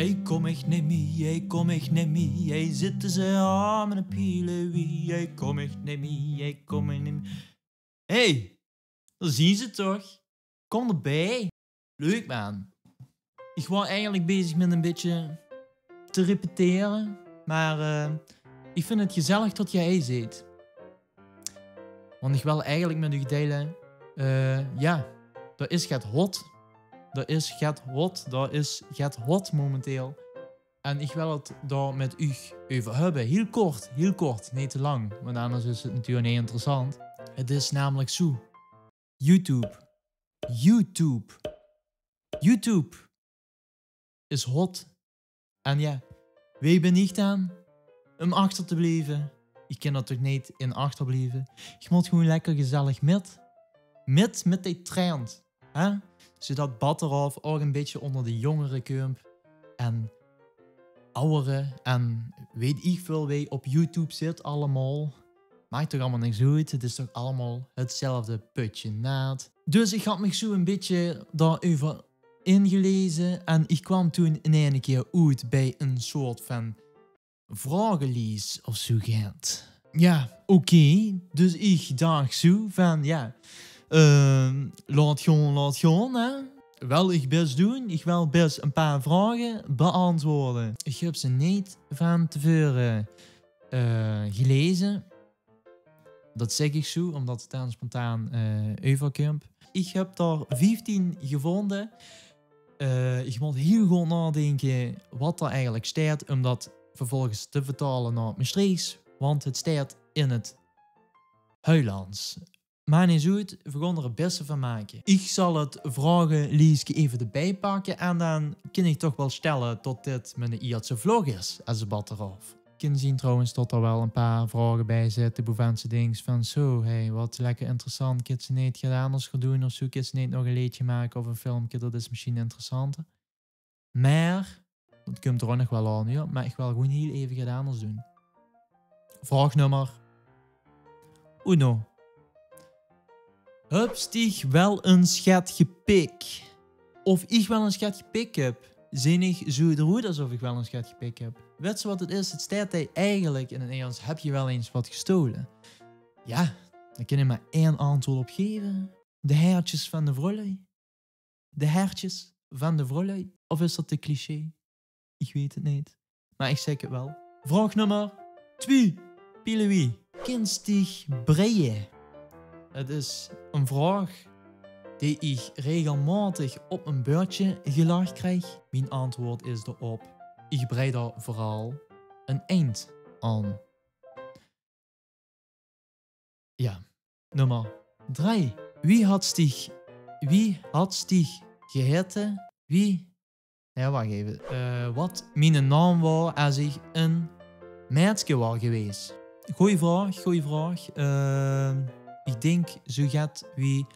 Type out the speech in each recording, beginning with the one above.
Hey, kom echt niet mee, hey, kom echt niet mee. Hey, zitten ze aan met een pielen wie. Hey, kom echt niet mee, hey, kom echt niet mee. Hey, daar zien ze toch? Kom erbij. Leuk, man. Ik was eigenlijk bezig met een beetje te repeteren. Maar ik vind het gezellig dat jij zit. Want ik wil eigenlijk met u delen. Ja, dat is gaat hot. Dat is gaat hot momenteel. En ik wil het daar met u over hebben. Heel kort, niet te lang. Want anders is het natuurlijk niet interessant. Het is namelijk zo. YouTube is hot. En ja, wie ben ik dan om achter te blijven? Ik kan dat toch niet in achterblijven? Je moet gewoon lekker gezellig met die trend. Hè? Zodat Batterhof ook een beetje onder de jongeren komt. En ouderen. En weet ik veel wie op YouTube zit allemaal. Maakt toch allemaal niks uit. Het is toch allemaal hetzelfde putje naad. Dus ik had me zo een beetje daarover ingelezen. En ik kwam toen in een keer uit bij een soort van vragenlijst of zo gaat. Ja, oké. Dus ik dacht zo van ja. Laat gewoon, hè. Wel ik best doen. Ik wil best een paar vragen beantwoorden. Ik heb ze niet van tevoren gelezen. Dat zeg ik zo, omdat het dan spontaan overkomt. Ik heb daar 15 gevonden. Ik moet heel goed nadenken wat er eigenlijk staat, om dat vervolgens te vertalen naar mijn streeks. Want het staat in het Huilands. Maar niet zo goed, we gaan er het beste van maken. Ik zal het vragenlijstje even erbij pakken en dan kan ik toch wel stellen dat dit mijn Iertse vlog is, als een Batterhof. Je kan zien trouwens dat er wel een paar vragen bij zitten, bovenste dings van zo, hey, wat lekker interessant, kan ze niet gedaan anders gaan doen of zo, kan ze niet nog een liedje maken of een filmpje, dat is misschien interessanter. Maar, dat komt er ook nog wel aan, ja, maar ik wil gewoon heel even gedaan anders doen. Vraag nummer 1. Heb je wel een schatje pik? Of ik wel een schatje pik heb? Zijn ik zo eruit alsof ik wel een schatje pik heb? Weet je wat het is? Het staat hij eigenlijk in het Nederlands. Heb je wel eens wat gestolen? Ja, daar kan je maar één antwoord op geven. De hertjes van de vrollui. De hertjes van de vrollui. Of is dat te cliché? Ik weet het niet. Maar ik zeg het wel. Vraag nummer 2. Pilewie. Kinstig breien. Het is een vraag die ik regelmatig op een beurtje gelaagd krijg. Mijn antwoord is erop. Ik brei daar vooral een eind aan. Ja, nummer 3. Wie had stig geheten? Ja, wacht even. Wat mijn naam was als ik een meisje was geweest? Goeie vraag. Ik denk zo gaat wie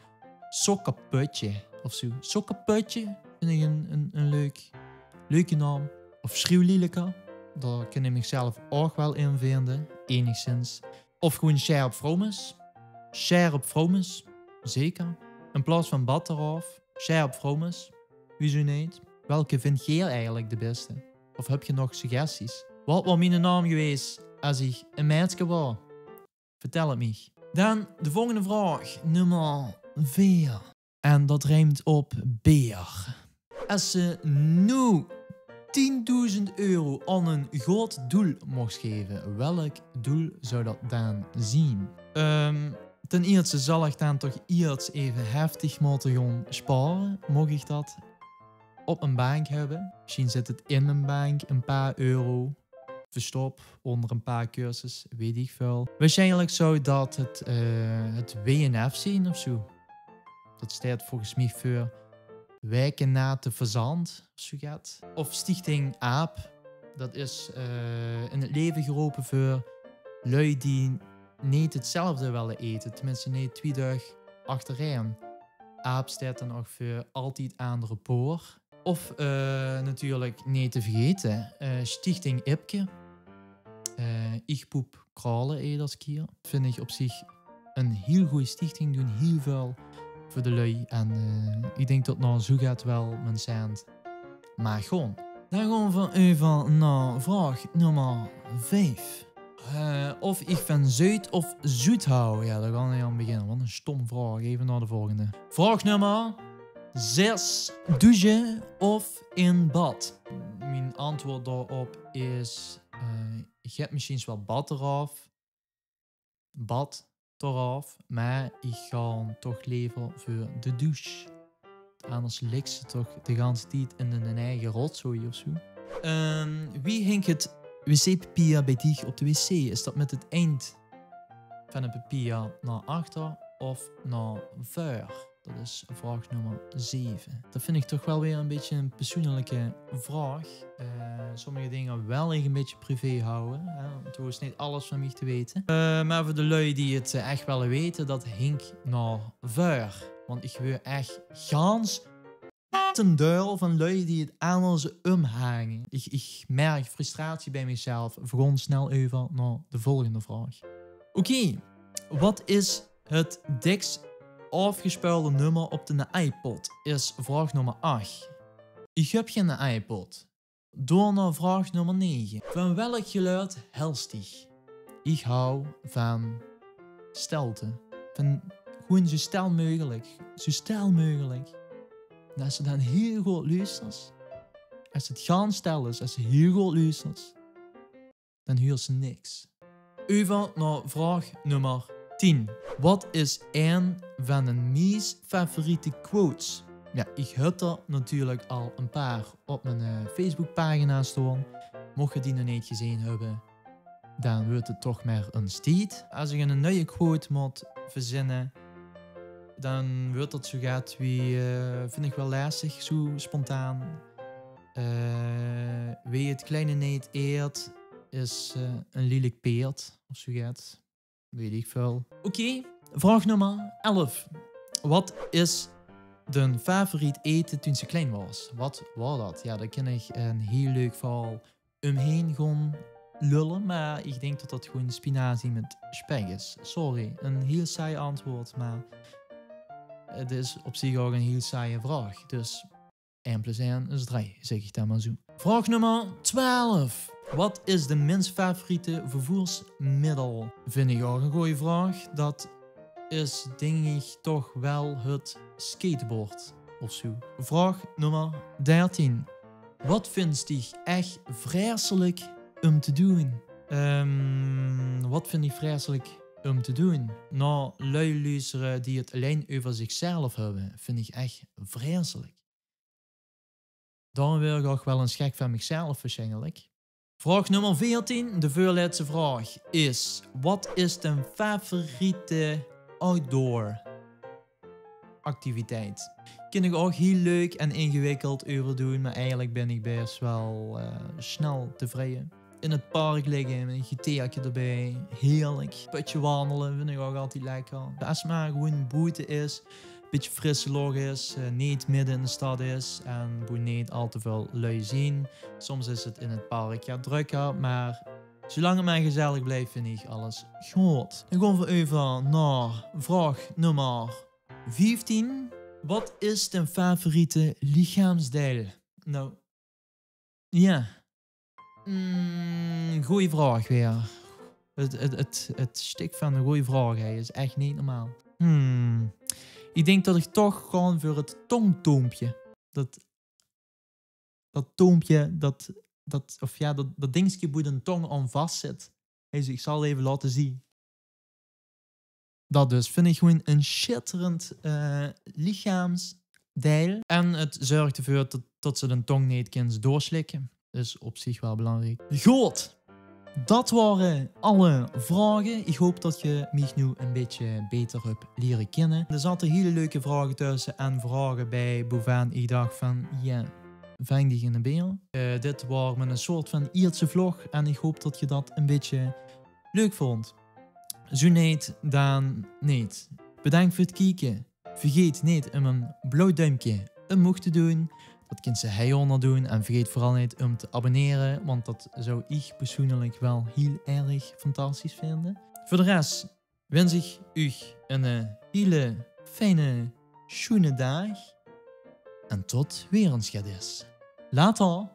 Sokkerputje of zo. Sokkerputje vind ik een leuke naam. Of Schreeuwlielijke. Daar kan ik mezelf ook wel in vinden. Enigszins. Of gewoon Scherp Vromes. Scherp Vromes. Zeker. In plaats van Batterhof. Scherp Vromes. Wieso niet? Welke vind jij eigenlijk de beste? Of heb je nog suggesties? Wat was mijn naam geweest als ik een meisje was? Vertel het me. Dan de volgende vraag. Nummer 4. En dat rijmt op beer. Als ze nu 10.000 euro aan een groot doel mocht geven, welk doel zou dat dan zijn? Ten eerste zal ik dan toch iets even heftig moeten gaan sparen. Mocht ik dat op een bank hebben? Misschien zit het in een bank, een paar euro. Verstop onder een paar cursus, weet ik veel. Waarschijnlijk zou dat het WNF zijn of zo. Dat staat volgens mij voor Wijken na te verzand, of zo gaat. Of Stichting AAP. Dat is in het leven geroepen voor lui die niet hetzelfde willen eten. Tenminste niet 2 dagen achtereen. AAP staat dan ook voor altijd aan de poor. Of natuurlijk niet te vergeten, Stichting Ipke. Ik poep kralen iedere keer. Vind ik op zich een heel goede stichting. Doen heel veel voor de lui. En ik denk dat nou zo gaat wel mijn cent. Maar gewoon, Dan gaan we even naar vraag nummer 5. Of ik van Zuid of Zoet hou. Ja, daar gaan we aan beginnen. Wat een stom vraag. Even naar de volgende. Vraag nummer 6. Douchen of in bad? Mijn antwoord daarop is... ik heb misschien wel bad eraf. Bad eraf. Maar ik ga toch liever voor de douche. Anders ligt ze toch de hele tijd in een eigen rotzooi of zo. Wie hinkt het wc-papier bij dich op de wc? Is dat met het eind van het papier naar achter of naar voor? Dat is vraag nummer 7. Dat vind ik toch wel weer een beetje een persoonlijke vraag. Sommige dingen wel een beetje privé houden. Het hoeft niet alles van mij te weten. Maar voor de lui die het echt willen weten, dat hinkt naar voor. Want ik wil echt gans een duil van lui die het anders omhangen. Ik merk frustratie bij mezelf. We gaan snel over naar de volgende vraag. Oké, wat is het dikst afgespeelde nummer op de iPod? Is vraag nummer 8. Ik heb geen iPod. Door naar vraag nummer 9. Van welk geluid helst ik? Ik hou van stelte. Van gewoon zo stil mogelijk. Zo stil mogelijk. En als je dan heel goed luistert, als het gaan stil is, als je heel goed luistert, dan hoort ze niks. Over naar vraag nummer 10. Wat is een van de meest favoriete quotes? Ja, ik heb er natuurlijk al een paar op mijn Facebookpagina staan. Mocht je die nog niet gezien hebben, dan wordt het toch maar een stiet. Als ik een nieuwe quote moet verzinnen, dan wordt dat zo gaat wie, vind ik wel lastig, zo spontaan. Wie het kleine niet eert, is een lelijk peert, of zo gaat. Weet ik veel. Oké, vraag nummer 11. Wat is de favoriet eten toen ze klein was? Wat was dat? Ja, daar kan ik een heel leuk verhaal omheen gaan lullen, maar ik denk dat dat gewoon spinazie met spek is. Sorry, een heel saai antwoord, maar het is op zich ook een heel saaie vraag. Dus 1 plus 1 is 3, zeg ik dat maar zo. Vraag nummer 12. Wat is de minst favoriete vervoersmiddel? Vind ik ook een goede vraag. Dat is denk ik toch wel het skateboard of zo. Vraag nummer 13. Wat vindt je echt vreselijk om te doen? Wat vind ik vreselijk om te doen? Nou, lui luisteren die het alleen over zichzelf hebben, vind ik echt vreselijk. Dan wil ik ook wel een schrik van mezelf waarschijnlijk. Vraag nummer 14, de voorlaatste vraag, is: wat is de favoriete outdoor activiteit? Kan ik ook heel leuk en ingewikkeld over doen, maar eigenlijk ben ik best wel snel tevreden. In het park liggen met een GTA'tje erbij, heerlijk. Putje wandelen vind ik ook altijd lekker. Als het maar gewoon buiten is, een beetje frisse lucht is, niet midden in de stad is en niet al te veel lui zien. Soms is het in het park ja drukker, maar zolang het maar gezellig blijft vind ik alles goed. Dan gaan we even naar vraag nummer 15. Wat is de favoriete lichaamsdeel? Nou, ja. Goeie vraag weer. Het stuk van de goeie vraag is echt niet normaal. Ik denk dat ik toch gewoon voor het tongtoompje. Dat toompje, dat dingetje waar een tong aan vast zit. Dus ik zal het even laten zien. Dat dus vind ik gewoon een schitterend lichaamsdeel. En het zorgt ervoor dat ze de tong niet kunnen doorslikken. Dus op zich wel belangrijk. Goed, dat waren alle vragen. Ik hoop dat je mij nu een beetje beter hebt leren kennen. Er zaten hele leuke vragen tussen en vragen bij waarvan ik dacht van ja, vang die in de been. Dit was een soort van Iertse vlog en ik hoop dat je dat een beetje leuk vond. Zo niet, dan niet. Bedankt voor het kijken. Vergeet niet om een blauw duimpje omhoog te doen. Dat kunt ze heel onder doen. En vergeet vooral niet om te abonneren. Want dat zou ik persoonlijk wel heel erg fantastisch vinden. Voor de rest wens ik u een hele fijne, schöne dag. En tot weer een schadis. Later!